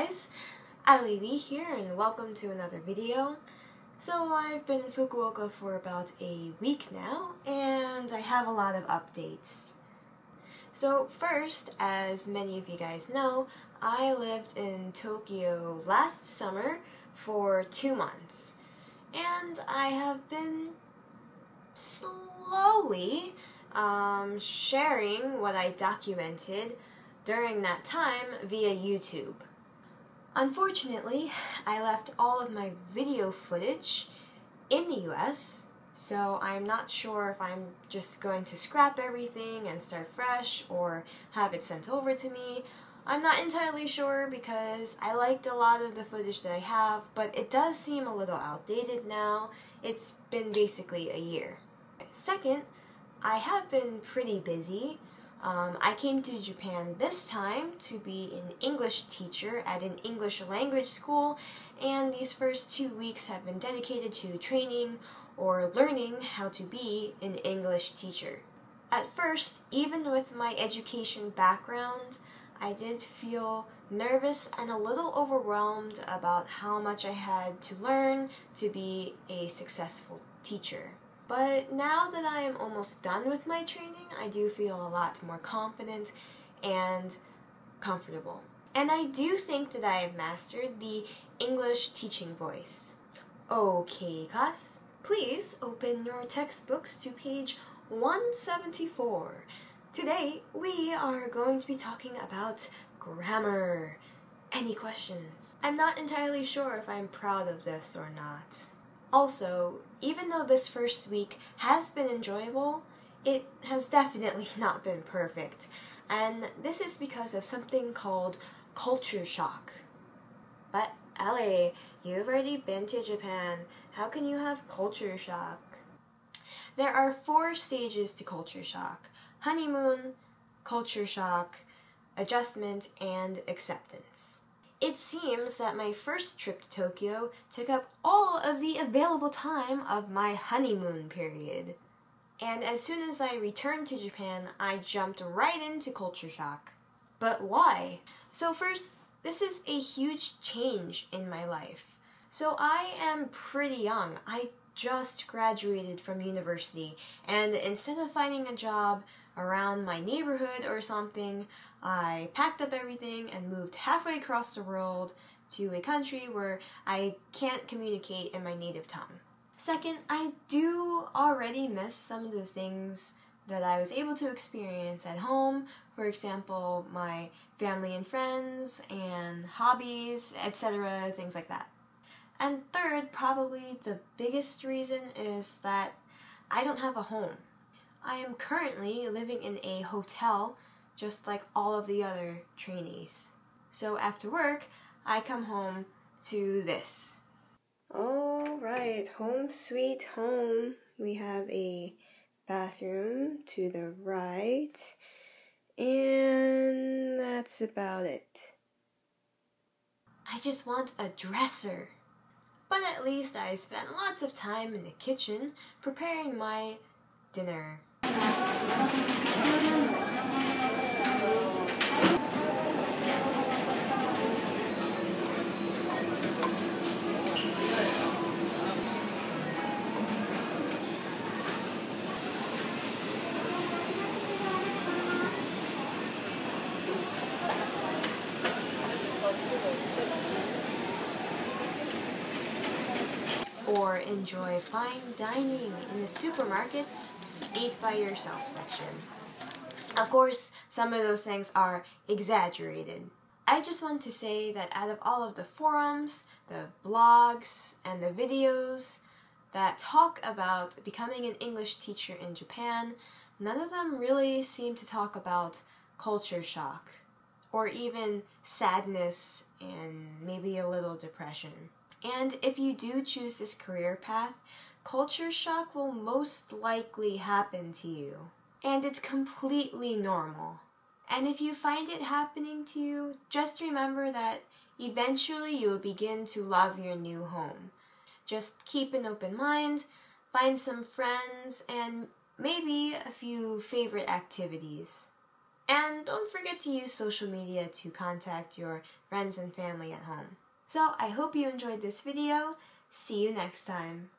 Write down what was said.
guys, Ali Lee here and welcome to another video. So I've been in Fukuoka for about a week now and I have a lot of updates. So first, as many of you guys know, I lived in Tokyo last summer for 2 months and I have been slowly sharing what I documented during that time via YouTube. Unfortunately, I left all of my video footage in the US, so I'm not sure if I'm just going to scrap everything and start fresh or have it sent over to me. I'm not entirely sure because I liked a lot of the footage that I have, but it does seem a little outdated now. It's been basically a year. Second, I have been pretty busy. I came to Japan this time to be an English teacher at an English language school, and these first 2 weeks have been dedicated to training or learning how to be an English teacher. At first, even with my education background, I did feel nervous and a little overwhelmed about how much I had to learn to be a successful teacher. But now that I am almost done with my training, I do feel a lot more confident and comfortable. And I do think that I have mastered the English teaching voice. Okay, class, please open your textbooks to page 174. Today, we are going to be talking about grammar. Any questions? I'm not entirely sure if I'm proud of this or not. Also, even though this first week has been enjoyable, it has definitely not been perfect. And this is because of something called culture shock. But Ali, you've already been to Japan. How can you have culture shock? There are 4 stages to culture shock: honeymoon, culture shock, adjustment, and acceptance. It seems that my first trip to Tokyo took up all of the available time of my honeymoon period. And as soon as I returned to Japan, I jumped right into culture shock. But why? So first, this is a huge change in my life. So I am pretty young. I just graduated from university, and instead of finding a job around my neighborhood or something, I packed up everything and moved halfway across the world to a country where I can't communicate in my native tongue. Second, I do already miss some of the things that I was able to experience at home. For example, my family and friends and hobbies, etc., things like that. And third, probably the biggest reason is that I don't have a home. I am currently living in a hotel just like all of the other trainees. So after work, I come home to this. Alright, home sweet home. We have a bathroom to the right, and that's about it. I just want a dresser. But at least I spent lots of time in the kitchen preparing my dinner. Or enjoy fine dining in the supermarket's eat by yourself section. Of course, some of those things are exaggerated. I just want to say that out of all of the forums, the blogs, and the videos that talk about becoming an English teacher in Japan, none of them really seem to talk about culture shock, or even sadness and maybe a little depression. And if you do choose this career path, culture shock will most likely happen to you. And it's completely normal. And if you find it happening to you, just remember that eventually you will begin to love your new home. Just keep an open mind, find some friends, and maybe a few favorite activities. And don't forget to use social media to contact your friends and family at home. So I hope you enjoyed this video. See you next time.